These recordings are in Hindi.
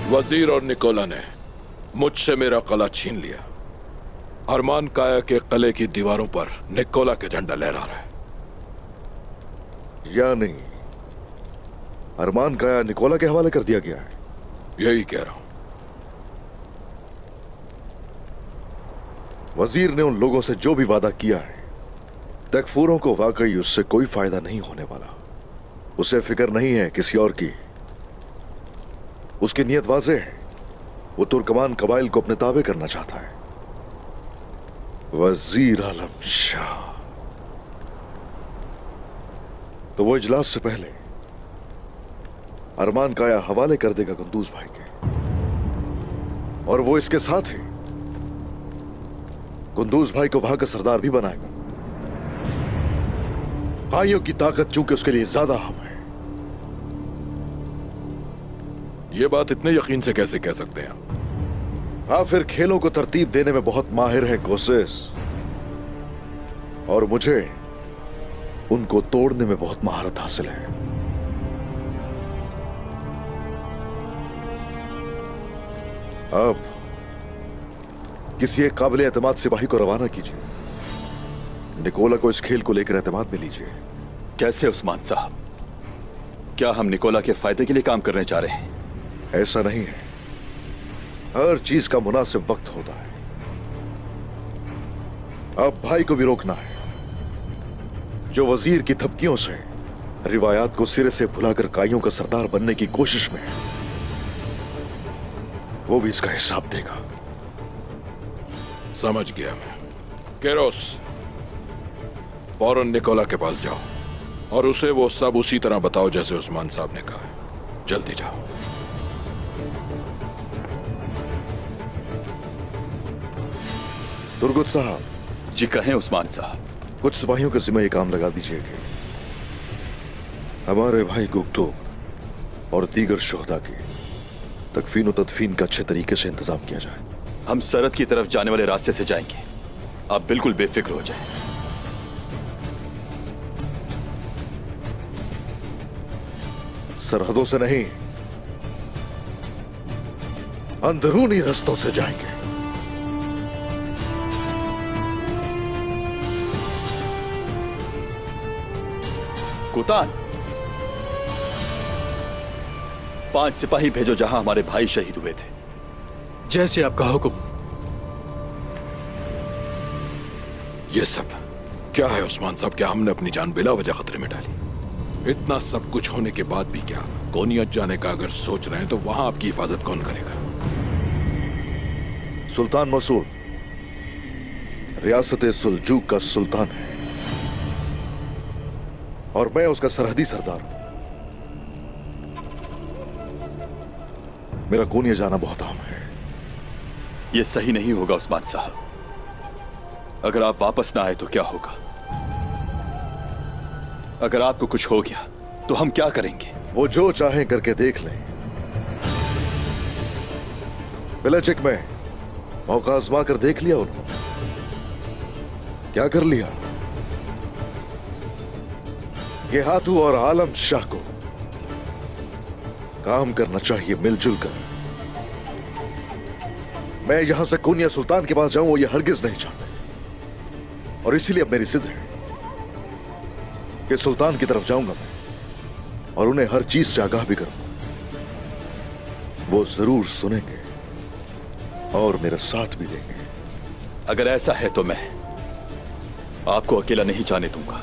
वजीर और निकोला ने मुझसे मेरा कला छीन लिया। अरमान काया के किले की दीवारों पर निकोला के झंडा लहरा रहा है। या नहीं, अरमान काया निकोला के हवाले कर दिया गया है। यही कह रहा हूं। वजीर ने उन लोगों से जो भी वादा किया है, तकफूरों को वाकई उससे कोई फायदा नहीं होने वाला। उसे फिक्र नहीं है किसी और की। उसकी नीयत वाज़ेह है, वो तुर्कमान कबाइल को अपने ताबे करना चाहता है। वजीर आलम शाह तो वो इजलास से पहले अरमान काया हवाले कर देगा कुंदूज भाई के, और वो इसके साथ ही कुंदूज भाई को वहां का सरदार भी बनाएगा। भाइयों की ताकत चूंकि उसके लिए ज्यादा अहम है। ये बात इतने यकीन से कैसे कह सकते हैं आप? हाँ, फिर खेलों को तरतीब देने में बहुत माहिर है कोसेस, और मुझे उनको तोड़ने में बहुत महारत हासिल है। अब किसी एक काबिल एतमाद सिपाही को रवाना कीजिए। निकोला को इस खेल को लेकर एतमाद में लीजिए। कैसे उस्मान साहब? क्या हम निकोला के फायदे के लिए काम करने जा रहे हैं? ऐसा नहीं है, हर चीज का मुनासिब वक्त होता है। अब भाई को भी रोकना है, जो वजीर की धमकियों से रिवायात को सिरे से भुलाकर काइयों का सरदार बनने की कोशिश में है। वो भी इसका हिसाब देगा। समझ गया मैं। केरोस, फौरन निकोला के पास जाओ और उसे वो सब उसी तरह बताओ जैसे उस्मान साहब ने कहा है। जल्दी जाओ। दुर्गुत साहब। जी कहें उस्मान साहब। कुछ सिपाहियों के जिम्मे ये काम लगा दीजिए कि हमारे भाई गुप्तो और दीगर शोहदा की तकफीन और तदफीन का अच्छे तरीके से इंतजाम किया जाए। हम सरहद की तरफ जाने वाले रास्ते से जाएंगे, आप बिल्कुल बेफिक्र हो जाएं। सरहदों से नहीं, अंदरूनी रास्तों से जाएंगे। कुतान, 5 सिपाही भेजो जहां हमारे भाई शहीद हुए थे। जैसे आपका हुक्म। ये सब क्या है उस्मान साहब? क्या हमने अपनी जान बिला वजह खतरे में डाली? इतना सब कुछ होने के बाद भी क्या कोनियत जाने का अगर सोच रहे हैं तो वहां आपकी हिफाजत कौन करेगा? सुल्तान मसूद रियासत सुलजूक का सुल्तान है और मैं उसका सरहदी सरदार हूं। मेरा कोनिया जाना बहुत अहम है। यह सही नहीं होगा उस्मान साहब। अगर आप वापस ना आए तो क्या होगा? अगर आपको कुछ हो गया तो हम क्या करेंगे? वो जो चाहें करके देख लें। बिलचिक में मौका आजमा कर देख लिया उन्होंने। क्या कर लिया? गेहातू और आलम शाह को काम करना चाहिए मिलजुल कर। मैं यहां से कोनिया सुल्तान के पास जाऊं, वो ये हरगिज नहीं चाहते, और इसीलिए अब मेरी जिद है कि सुल्तान की तरफ जाऊंगा मैं और उन्हें हर चीज से आगाह भी करूंगा। वो जरूर सुनेंगे और मेरा साथ भी देंगे। अगर ऐसा है तो मैं आपको अकेला नहीं जाने दूंगा।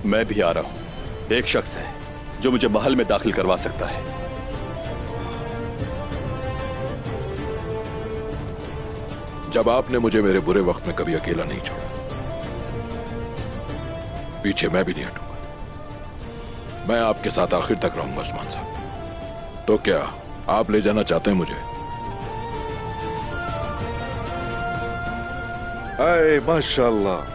मैं भी आ रहा हूं। एक शख्स है जो मुझे महल में दाखिल करवा सकता है। जब आपने मुझे मेरे बुरे वक्त में कभी अकेला नहीं छोड़ा, पीछे मैं भी नहीं हटूंगा। मैं आपके साथ आखिर तक रहूंगा उस्मान साहब। तो क्या आप ले जाना चाहते हैं मुझे? अरे माशाल्लाह,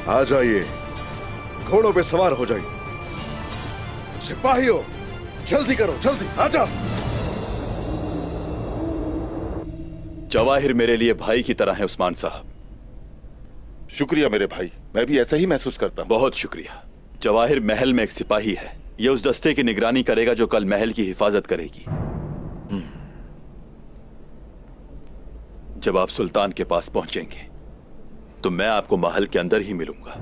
आ जाइए, घोड़ों पे सवार हो जाइए। सिपाहियों जल्दी करो, जल्दी आ जाओ। जवाहिर मेरे लिए भाई की तरह है उस्मान साहब। शुक्रिया मेरे भाई, मैं भी ऐसा ही महसूस करता हूं। बहुत शुक्रिया। जवाहिर महल में एक सिपाही है। यह उस दस्ते की निगरानी करेगा जो कल महल की हिफाजत करेगी। जब आप सुल्तान के पास पहुंचेंगे तो मैं आपको महल के अंदर ही मिलूंगा।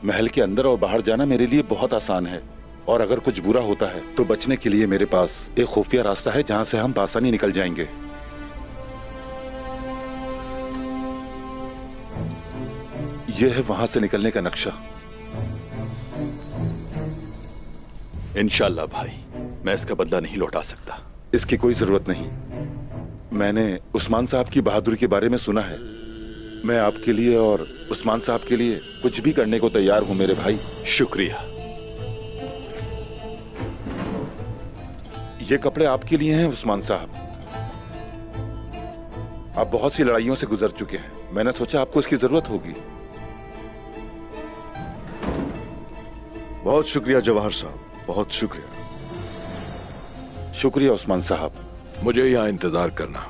महल के अंदर और बाहर जाना मेरे लिए बहुत आसान है, और अगर कुछ बुरा होता है तो बचने के लिए मेरे पास एक खुफिया रास्ता है जहां से हम आसानी निकल जाएंगे। यह है वहां से निकलने का नक्शा। इंशाल्लाह भाई, मैं इसका बदला नहीं लौटा सकता। इसकी कोई जरूरत नहीं। मैंने उस्मान साहब की बहादुरी के बारे में सुना है। मैं आपके लिए और उस्मान साहब के लिए कुछ भी करने को तैयार हूं मेरे भाई। शुक्रिया। ये कपड़े आपके लिए हैं उस्मान साहब। आप बहुत सी लड़ाइयों से गुजर चुके हैं, मैंने सोचा आपको इसकी जरूरत होगी। बहुत शुक्रिया जवाहर साहब, बहुत शुक्रिया। शुक्रिया उस्मान साहब। मुझे यहाँ इंतजार करना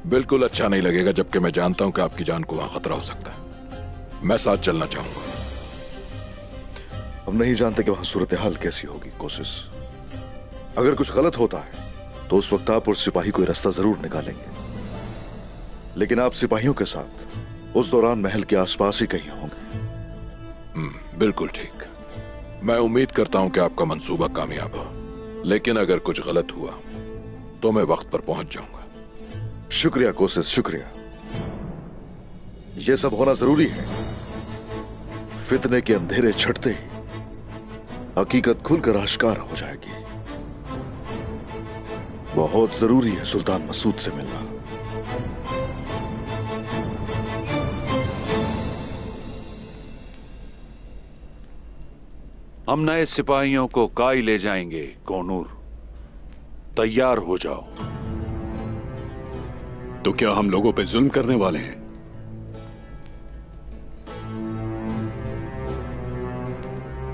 बिल्कुल अच्छा नहीं लगेगा, जबकि मैं जानता हूं कि आपकी जान को वहां खतरा हो सकता है। मैं साथ चलना चाहूंगा। हम नहीं जानते कि वहां सूरत हाल कैसी होगी। कोशिश, अगर कुछ गलत होता है तो उस वक्त आप और सिपाही कोई रास्ता जरूर निकालेंगे, लेकिन आप सिपाहियों के साथ उस दौरान महल के आसपास ही कहीं होंगे। बिल्कुल ठीक। मैं उम्मीद करता हूं कि आपका मंसूबा कामयाब हो, लेकिन अगर कुछ गलत हुआ तो मैं वक्त पर पहुंच जाऊंगा। शुक्रिया कोशिश, शुक्रिया। यह सब होना जरूरी है। फितने के अंधेरे छटते ही हकीकत खुलकर आश्कार हो जाएगी। बहुत जरूरी है सुल्तान मसूद से मिलना। हम नए सिपाहियों को काई ले जाएंगे। कोनूर, तैयार हो जाओ। तो क्या हम लोगों पे जुल्म करने वाले हैं?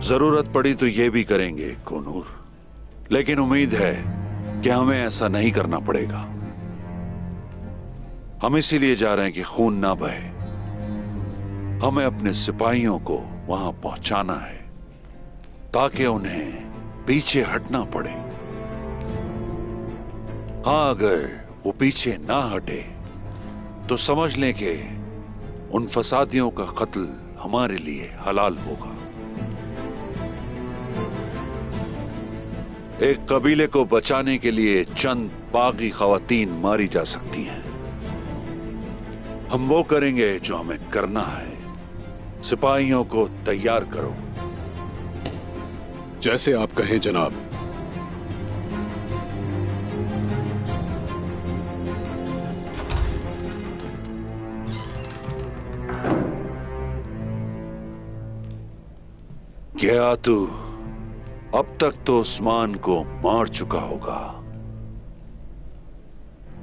जरूरत पड़ी तो ये भी करेंगे कोनूर, लेकिन उम्मीद है कि हमें ऐसा नहीं करना पड़ेगा। हम इसीलिए जा रहे हैं कि खून ना बहे। हमें अपने सिपाहियों को वहां पहुंचाना है ताकि उन्हें पीछे हटना पड़े। हाँ, अगर वो पीछे ना हटे तो समझ लें कि उन फसादियों का कत्ल हमारे लिए हलाल होगा। एक कबीले को बचाने के लिए चंद बागी खवातीन मारी जा सकती हैं। हम वो करेंगे जो हमें करना है। सिपाहियों को तैयार करो। जैसे आप कहें जनाब। क्या तू अब तक तो उस्मान को मार चुका होगा।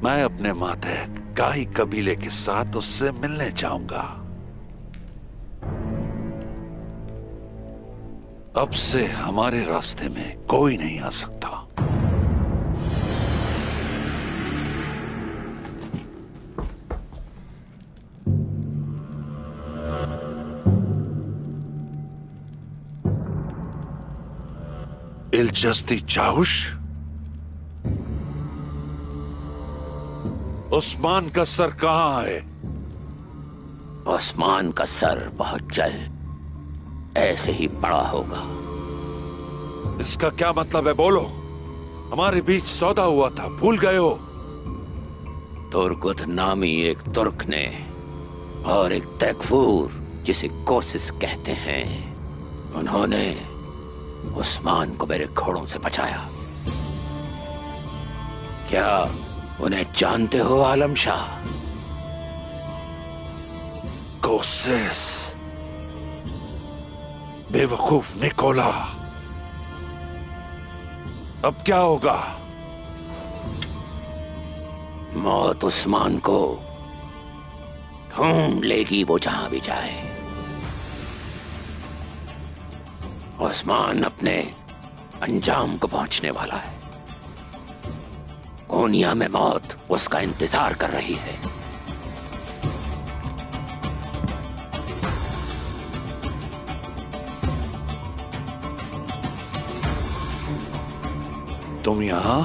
मैं अपने मातहत काई कबीले के साथ उससे मिलने जाऊंगा। अब से हमारे रास्ते में कोई नहीं आ सकता। इल्जस्ती चाउश, उस्मान का सर कहां है? उस्मान का सर बहुत जल्द ऐसे ही पड़ा होगा। इसका क्या मतलब है? बोलो। हमारे बीच सौदा हुआ था, भूल गए हो? तुर्गुत नामी एक तुर्क ने और एक तैकफूर जिसे कोशिश कहते हैं, उन्होंने उस्मान को मेरे घोड़ों से बचाया। क्या उन्हें जानते हो आलम शाह? कोशिश, बेवकूफ निकोला। अब क्या होगा? मौत उस्मान को ढूंढ लेगी, वो जहां भी जाए। उस्मान अपने अंजाम को पहुंचने वाला है। कोनिया में मौत उसका इंतजार कर रही है। तुम यहां?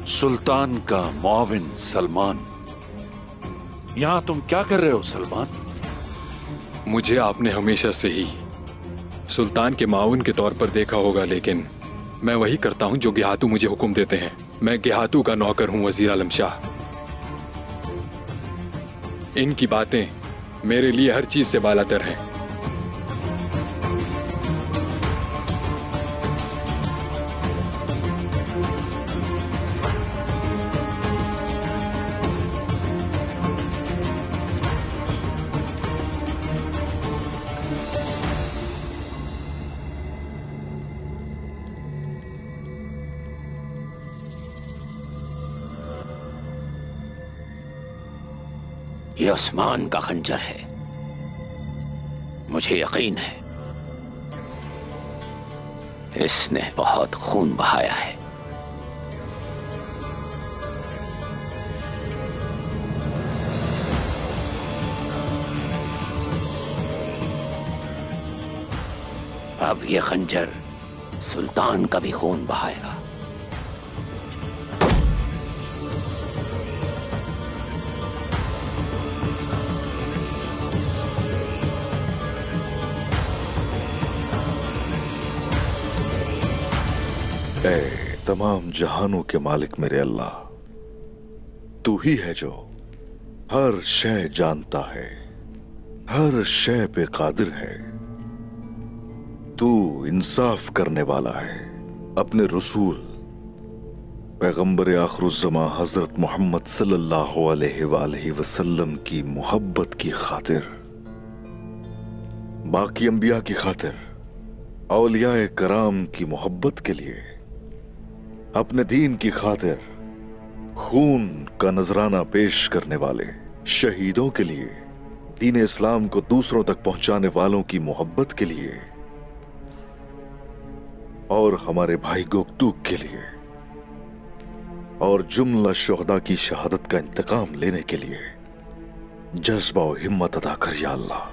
सुल्तान का मुआविन सलमान, यहां तुम क्या कर रहे हो सलमान? मुझे आपने हमेशा से ही सुल्तान के माउन के तौर पर देखा होगा, लेकिन मैं वही करता हूं जो गिहातू मुझे हुक्म देते हैं। मैं गिहातू का नौकर हूं वजीर आलम शाह। इनकी बातें मेरे लिए हर चीज से बालातर हैं। ये उस्मान का खंजर है, मुझे यकीन है इसने बहुत खून बहाया है। अब ये खंजर सुल्तान का भी खून बहाएगा। ऐ तमाम जहानों के मालिक मेरे अल्लाह, तू ही है जो हर शय जानता है, हर शय पे कादिर है। तू इंसाफ करने वाला है। अपने रसूल पैगंबर आखिरुज़्ज़मा हजरत मोहम्मद सल्लल्लाहु अलैहि वसल्लम की मोहब्बत की खातिर, बाकी अंबिया की खातिर, औलियाए कराम की मोहब्बत के लिए, अपने दीन की खातिर खून का नजराना पेश करने वाले शहीदों के लिए, दीन इस्लाम को दूसरों तक पहुंचाने वालों की मोहब्बत के लिए, और हमारे भाई गोकतूक के लिए, और जुमला शुहदा की शहादत का इंतकाम लेने के लिए जज्बा और हिम्मत अदा कर या अल्लाह।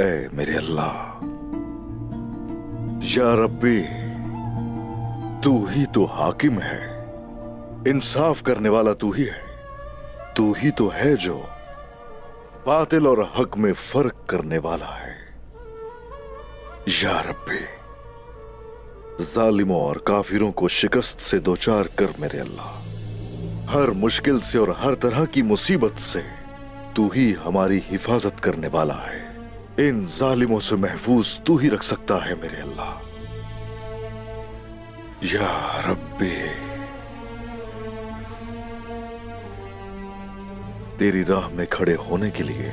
ऐ मेरे अल्लाह, या रब्बी, तू ही तो हाकिम है, इंसाफ करने वाला तू ही है। तू ही तो है जो बातिल और हक में फर्क करने वाला है। या रब्बी, जालिमों और काफिरों को शिकस्त से दोचार कर मेरे अल्लाह। हर मुश्किल से और हर तरह की मुसीबत से तू ही हमारी हिफाजत करने वाला है। इन जालिमों से महफूज तू ही रख सकता है मेरे अल्लाह। या रब्बी, तेरी राह में खड़े होने के लिए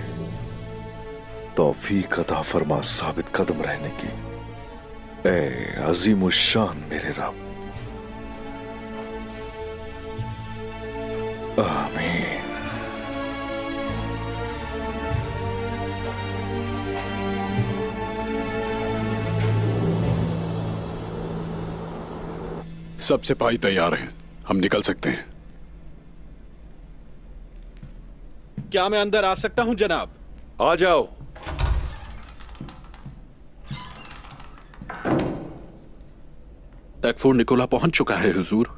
तौफीक अता फरमा साबित कदम रहने की। ऐ अजीमुश्शान मेरे रब, आमीन। सब सिपाही तैयार हैं, हम निकल सकते हैं। क्या मैं अंदर आ सकता हूं जनाब? आ जाओ। तकफूर निकोला पहुंच चुका है हुजूर।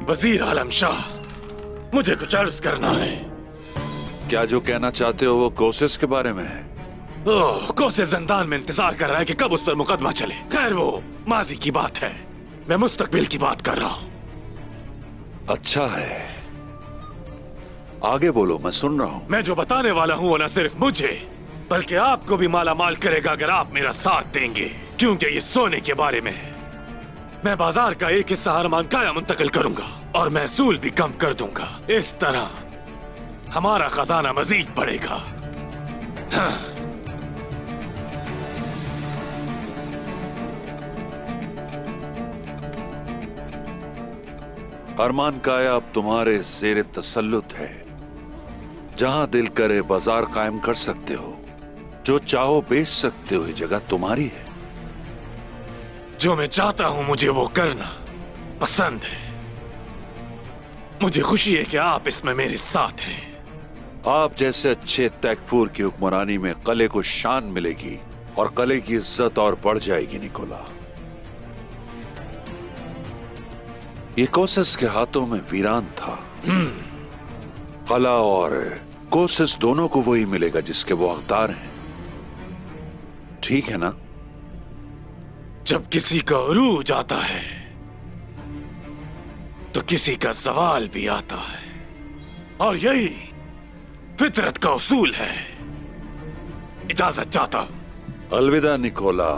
वजीर आलम शाह, मुझे कुछ अर्ज करना है। क्या जो कहना चाहते हो वो कोशिश के बारे में है? ओह, कोसे जंदान में इंतजार कर रहा है कि कब उस पर मुकदमा चले। खैर, वो माजी की बात है, मैं मुस्तकबिल की बात कर रहा हूं। अच्छा है, आगे बोलो, मैं सुन रहा हूं। मैं जो बताने वाला हूं वो न सिर्फ मुझे बल्कि आपको भी माला माल करेगा अगर आप मेरा साथ देंगे, क्योंकि ये सोने के बारे में है। मैं बाजार का एक हिस्सा हरमान काया मुंतकिल करूंगा और महसूल भी कम कर दूंगा। इस तरह हमारा खजाना मजीद बढ़ेगा। हाँ। अरमान काया अब तुम्हारे ज़ेरे तसल्लुत है। जहां दिल करे बाजार कायम कर सकते हो, जो चाहो बेच सकते हो, ये जगह तुम्हारी है। जो मैं चाहता हूं मुझे वो करना पसंद है। मुझे खुशी है कि आप इसमें मेरे साथ हैं। आप जैसे अच्छे तैकफूर की हुक्मरानी में कले को शान मिलेगी और कले की इज्जत और बढ़ जाएगी निकोला। ये कोसिस के हाथों में वीरान था। कला और कोसिस दोनों को वही मिलेगा जिसके वो हकदार हैं। ठीक है ना? जब किसी का अरूज आता है तो किसी का सवाल भी आता है, और यही फितरत का उसूल है। इजाजत चाहता हूं। अलविदा निकोला।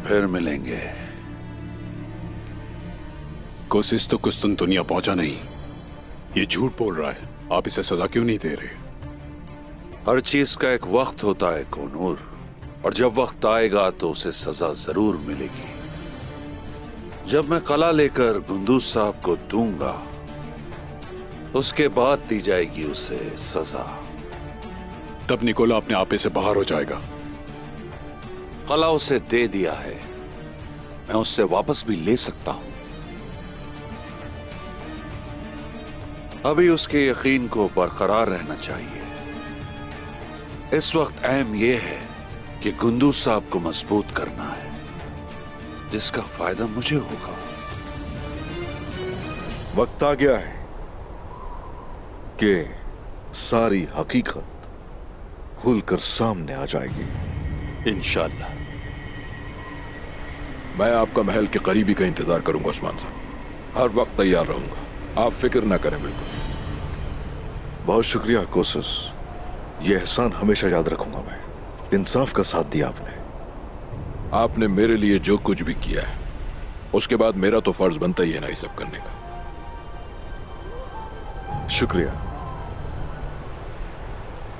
फिर मिलेंगे। कोशिश तो कुछ दुनिया पहुंचा नहीं। ये झूठ बोल रहा है। आप इसे सजा क्यों नहीं दे रहे? हर चीज का एक वक्त होता है कोनूर, और जब वक्त आएगा तो उसे सजा जरूर मिलेगी। जब मैं कला लेकर गुंदूज साहब को दूंगा, उसके बाद दी जाएगी उसे सजा। तब निकोला अपने आपे से बाहर हो जाएगा। कला उसे दे दिया है, मैं उससे वापस भी ले सकता हूं। अभी उसके यकीन को बरकरार रहना चाहिए। इस वक्त अहम यह है कि गुंदूज साहब को मजबूत करना है, जिसका फायदा मुझे होगा। वक्त आ गया है कि सारी हकीकत खुलकर सामने आ जाएगी। इंशाल्लाह। मैं आपका महल के करीबी का इंतजार करूंगा उस्मान साहब। हर वक्त तैयार रहूंगा। आप फिक्र ना करें। बिल्कुल। बहुत शुक्रिया कोसिस। यह एहसान हमेशा याद रखूंगा मैं। इंसाफ का साथ दिया आपने। आपने मेरे लिए जो कुछ भी किया है, उसके बाद मेरा तो फर्ज बनता ही है ना ये सब करने का। शुक्रिया।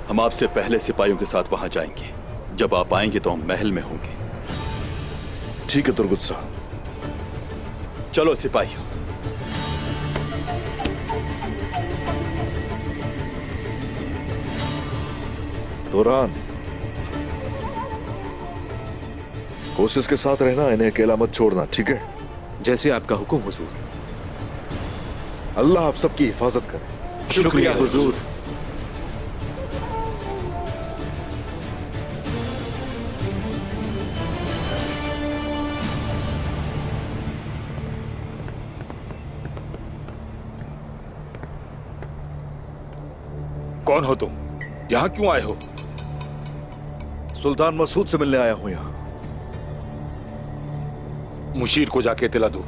हम आपसे पहले सिपाहियों के साथ वहां जाएंगे। जब आप आएंगे तो हम महल में होंगे। ठीक है तुर्गुत साहब। चलो सिपाहियों। तुरान, कोशिश के साथ रहना, इन्हें अकेला मत छोड़ना, ठीक है? जैसे आपका हुक्म हुजूर। अल्लाह आप सबकी हिफाजत करे। शुक्रिया हुजूर। कौन हो तुम? यहां क्यों आए हो? सुल्तान मसूद से मिलने आया हूं यहां। मुशीर को जाके इत्तला दो।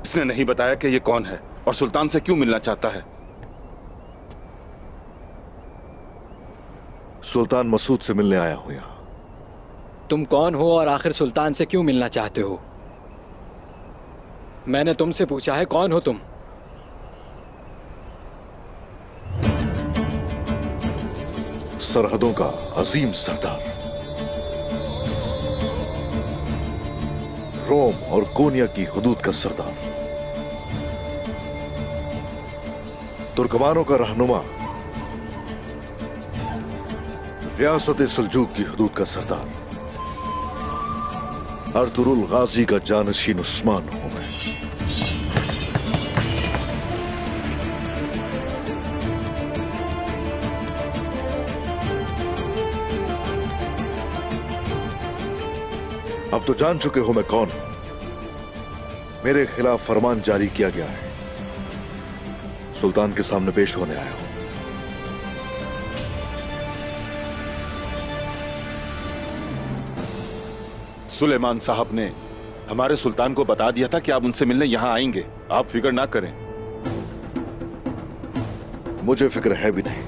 इसने नहीं बताया कि ये कौन है और सुल्तान से क्यों मिलना चाहता है। सुल्तान मसूद से मिलने आया हूं यहां। तुम कौन हो और आखिर सुल्तान से क्यों मिलना चाहते हो? मैंने तुमसे पूछा है, कौन हो तुम? सरहदों का अजीम सरदार, रोम और कोनिया की हुदूद का सरदार, तुर्कमानों का रहनुमा, रियासत सल्जूक की हुदूद का सरदार, अर्तुरुल गाजी का जानशीन उस्मान हूं मैं। अब तो जान चुके हो मैं कौन हूं। मेरे खिलाफ फरमान जारी किया गया है, सुल्तान के सामने पेश होने आया हूं। सुलेमान साहब ने हमारे सुल्तान को बता दिया था कि आप उनसे मिलने यहां आएंगे। आप फिक्र ना करें। मुझे फिक्र है भी नहीं,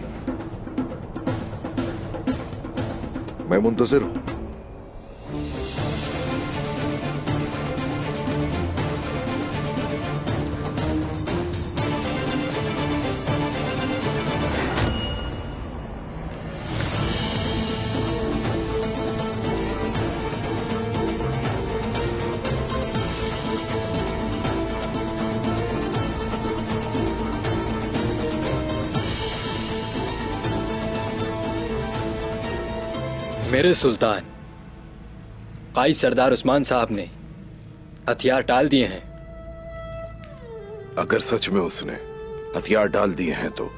मैं मुंतजिर हूं। मेरे सुल्तान, काई सरदार उस्मान साहब ने हथियार डाल दिए हैं। अगर सच में उसने हथियार डाल दिए हैं तो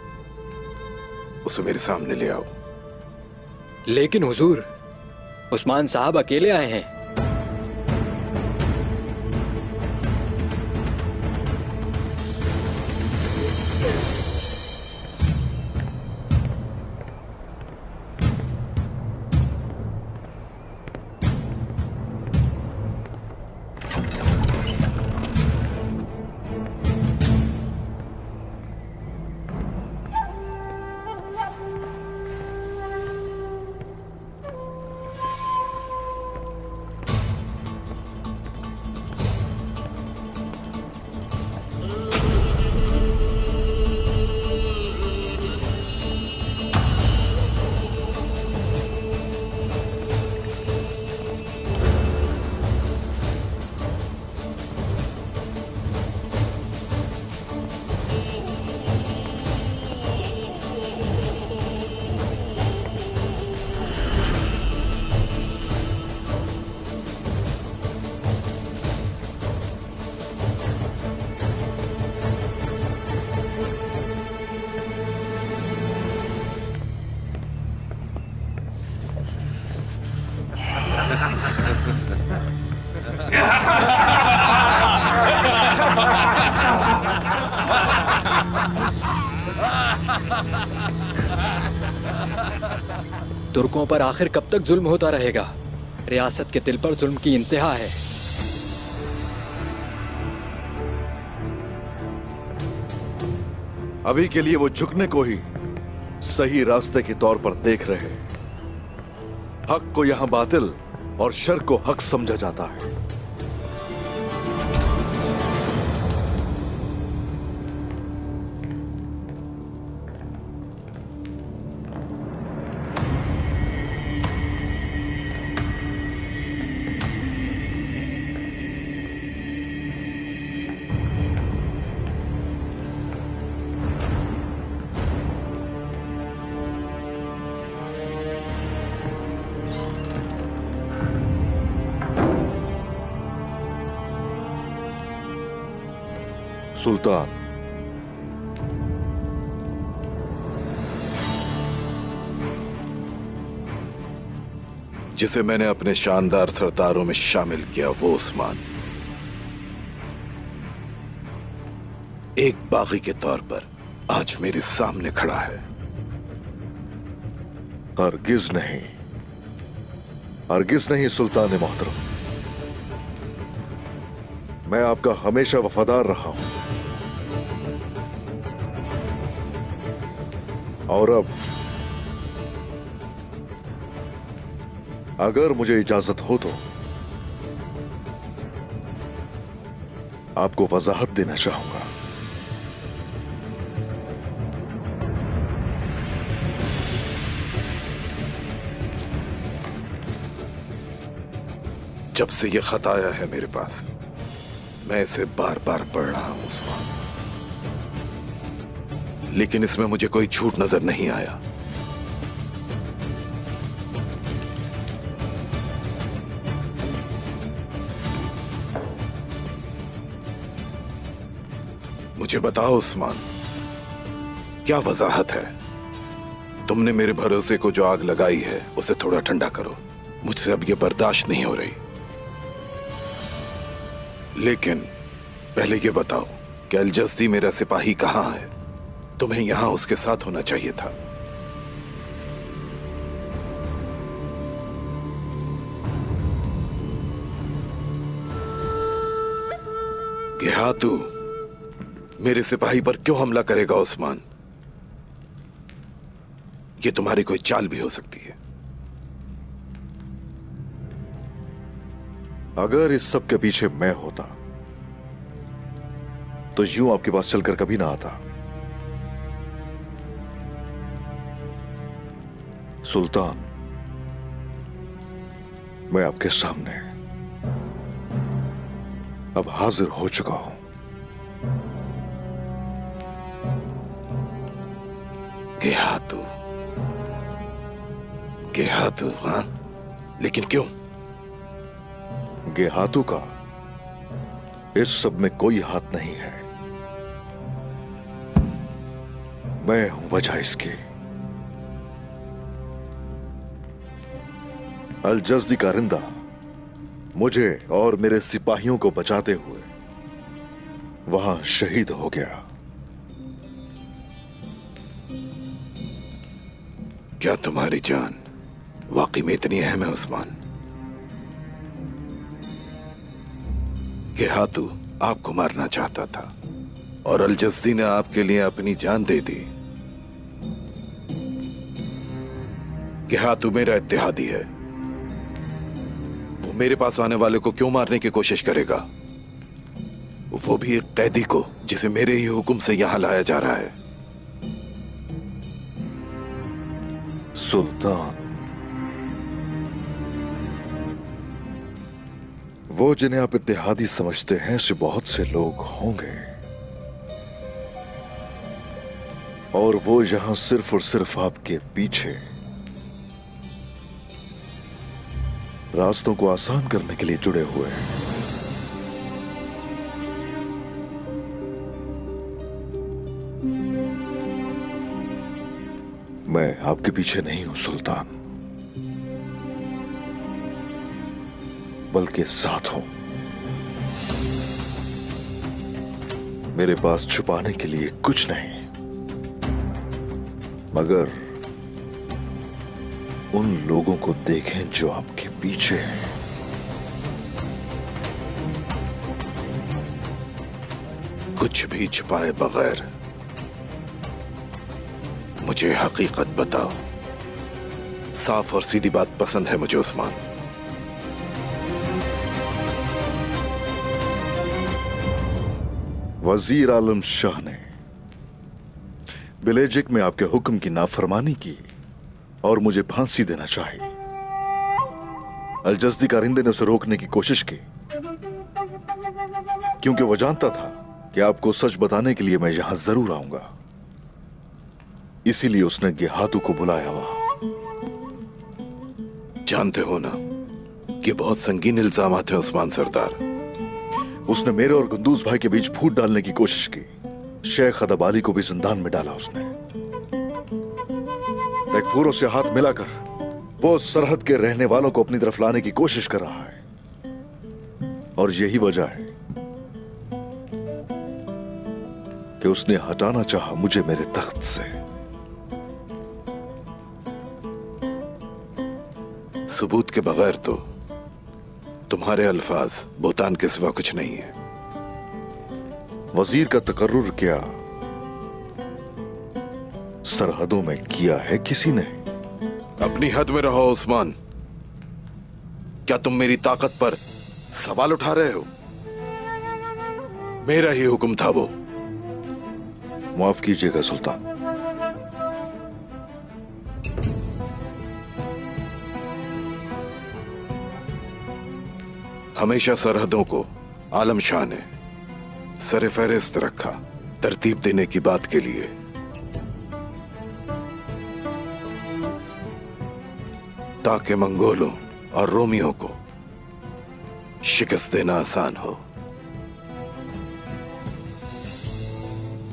उसे मेरे सामने ले आओ। लेकिन हुजूर, उस्मान साहब अकेले आए हैं। तुर्कों पर आखिर कब तक जुल्म होता रहेगा? रियासत के दिल पर जुल्म की इंतहा है। अभी के लिए वो झुकने को ही सही रास्ते के तौर पर देख रहे। हक को यहां बातिल और शर को हक समझा जाता है। सुल्तान, जिसे मैंने अपने शानदार सरदारों में शामिल किया, वो उस्मान एक बागी के तौर पर आज मेरे सामने खड़ा है। हरगिज नहीं, हरगिज नहीं सुल्तान मोहतरम। मैं आपका हमेशा वफादार रहा हूं और अब अगर मुझे इजाजत हो तो आपको वजाहत देना चाहूंगा। जब से ये खत आया है मेरे पास, मैं इसे बार बार पढ़ रहा हूं उस्मान, लेकिन इसमें मुझे कोई झूठ नजर नहीं आया। मुझे बताओ उस्मान, क्या वजाहत है? तुमने मेरे भरोसे को जो आग लगाई है उसे थोड़ा ठंडा करो। मुझसे अब यह बर्दाश्त नहीं हो रही। लेकिन पहले ये बताओ कि अलजस्दी मेरा सिपाही कहाँ है? तुम्हें यहां उसके साथ होना चाहिए था। कि हाँ, तू मेरे सिपाही पर क्यों हमला करेगा उस्मान? ये तुम्हारी कोई चाल भी हो सकती है। अगर इस सब के पीछे मैं होता तो यूं आपके पास चलकर कभी ना आता। सुल्तान, मैं आपके सामने अब हाजिर हो चुका हूं। गेहातू, हाँ, लेकिन क्यों? गेहातू का इस सब में कोई हाथ नहीं है। मैं हूं वजह इसकी। अलजस्दी का रिंदा मुझे और मेरे सिपाहियों को बचाते हुए वहां शहीद हो गया। क्या तुम्हारी जान वाकई में इतनी अहम है उस्मान? गेहातू आपको मारना चाहता था और अलजस्दी ने आपके लिए अपनी जान दे दी। गेहातू मेरा इत्तेहादी है। वो मेरे पास आने वाले को क्यों मारने की कोशिश करेगा? वो भी एक कैदी को जिसे मेरे ही हुक्म से यहां लाया जा रहा है। सुल्तान, वो जिन्हें आप इत्तेहादी समझते हैं ऐसे बहुत से लोग होंगे, और वो यहां सिर्फ और सिर्फ आपके पीछे रास्तों को आसान करने के लिए जुड़े हुए हैं। मैं आपके पीछे नहीं हूं सुल्तान, बल्कि साथ हूं। मेरे पास छुपाने के लिए कुछ नहीं, मगर उन लोगों को देखें जो आपके पीछे हैं। कुछ भी छुपाए बगैर मुझे हकीकत बताओ। साफ और सीधी बात पसंद है मुझे उस्मान। वजीर आलम शाह ने बिलेजिक में आपके हुक्म की नाफरमानी की और मुझे फांसी देना चाही। अलजस्दी कारिंदे ने उसे रोकने की कोशिश की, क्योंकि वो जानता था कि आपको सच बताने के लिए मैं यहां जरूर आऊंगा। इसीलिए उसने गेहातू को बुलाया वहां। जानते हो ना कि बहुत संगीन इल्जामात हैं उस्मान सरदार। उसने मेरे और गुंदूज भाई के बीच फूट डालने की कोशिश की। शेख अदब अली को भी जिंदान में डाला उसने। तकफूरों से हाथ मिलाकर वो सरहद के रहने वालों को अपनी तरफ लाने की कोशिश कर रहा है, और यही वजह है कि उसने हटाना चाहा मुझे मेरे तख्त से। सबूत के बगैर तो तुम्हारे अल्फाज बोतान के सिवा कुछ नहीं है। वजीर का तकर्रुर क्या सरहदों में किया है किसी ने? अपनी हद में रहो उस्मान। क्या तुम मेरी ताकत पर सवाल उठा रहे हो? मेरा ही हुक्म था वो। माफ कीजिएगा सुल्तान। हमेशा सरहदों को आलम शाह ने सरे फहरिस्त रखा तरतीब देने की बात के लिए। ताकि मंगोलों और रोमियों को शिकस्त देना आसान हो।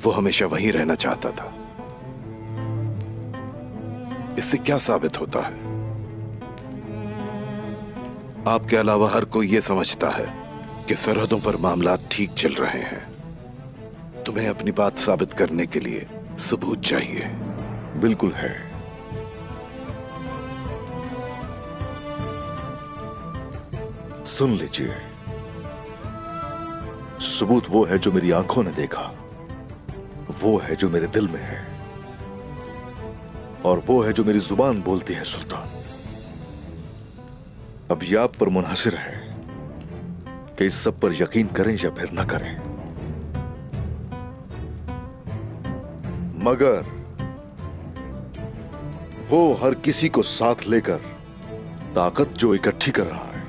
वो हमेशा वहीं रहना चाहता था। इससे क्या साबित होता है? आपके अलावा हर कोई यह समझता है कि सरहदों पर मामला ठीक चल रहे हैं। तुम्हें अपनी बात साबित करने के लिए सबूत चाहिए। बिल्कुल है। सुन लीजिए, सबूत वो है जो मेरी आंखों ने देखा, वो है जो मेरे दिल में है, और वो है जो मेरी जुबान बोलती है सुल्तान। अब यह आप पर मुनहसिर है कि इस सब पर यकीन करें या फिर न करें। मगर वो हर किसी को साथ लेकर ताकत जो इकट्ठी कर रहा है,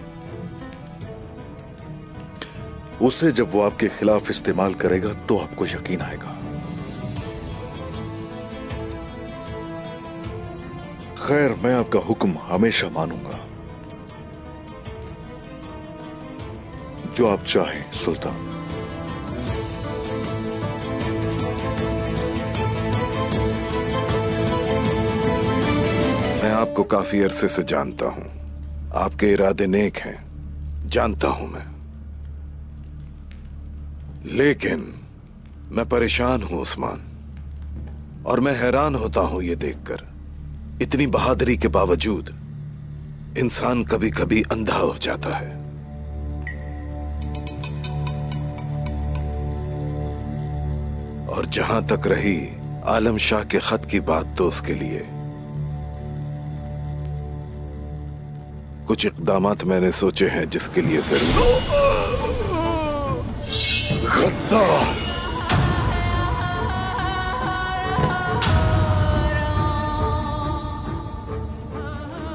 उसे जब वो आपके खिलाफ इस्तेमाल करेगा तो आपको यकीन आएगा। खैर, मैं आपका हुक्म हमेशा मानूंगा, जो आप चाहें सुल्तान। मैं आपको काफी अरसे से जानता हूं। आपके इरादे नेक हैं, जानता हूं मैं। लेकिन मैं परेशान हूं उस्मान, और मैं हैरान होता हूं ये देखकर, इतनी बहादुरी के बावजूद इंसान कभी कभी अंधा हो जाता है। और जहां तक रही आलम शाह के खत की बात, तो उसके लिए कुछ इक़दामात मैंने सोचे हैं जिसके लिए जरूर। गद्दार!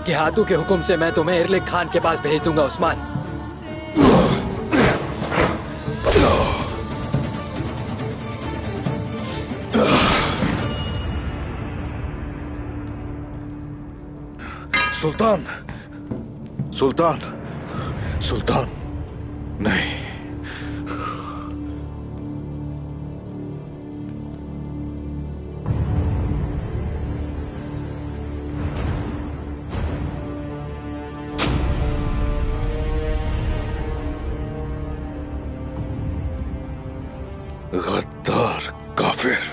कि हाथों के हुक्म से मैं तुम्हें इरलिक खान के पास भेज दूंगा उस्मान। सुल्तान, सुल्तान, सुल्तान, नहीं। गद्दार, काफिर।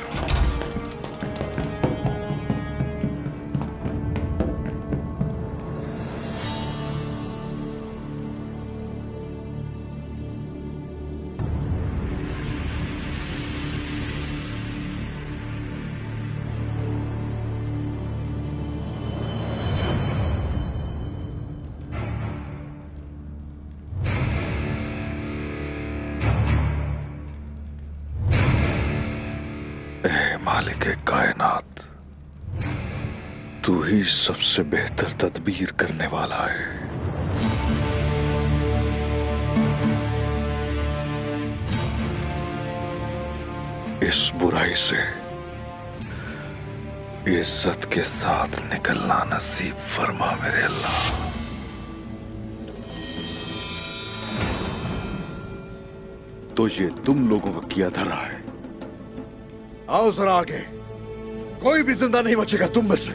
मालिक कायनात, तू ही सबसे बेहतर तदबीर करने वाला है। इस बुराई से इज्जत के साथ निकलना नसीब फरमा मेरे अल्लाह। तो ये तुम लोगों को किया धरा है। आओ जरा आगे, कोई भी जिंदा नहीं बचेगा तुम में से।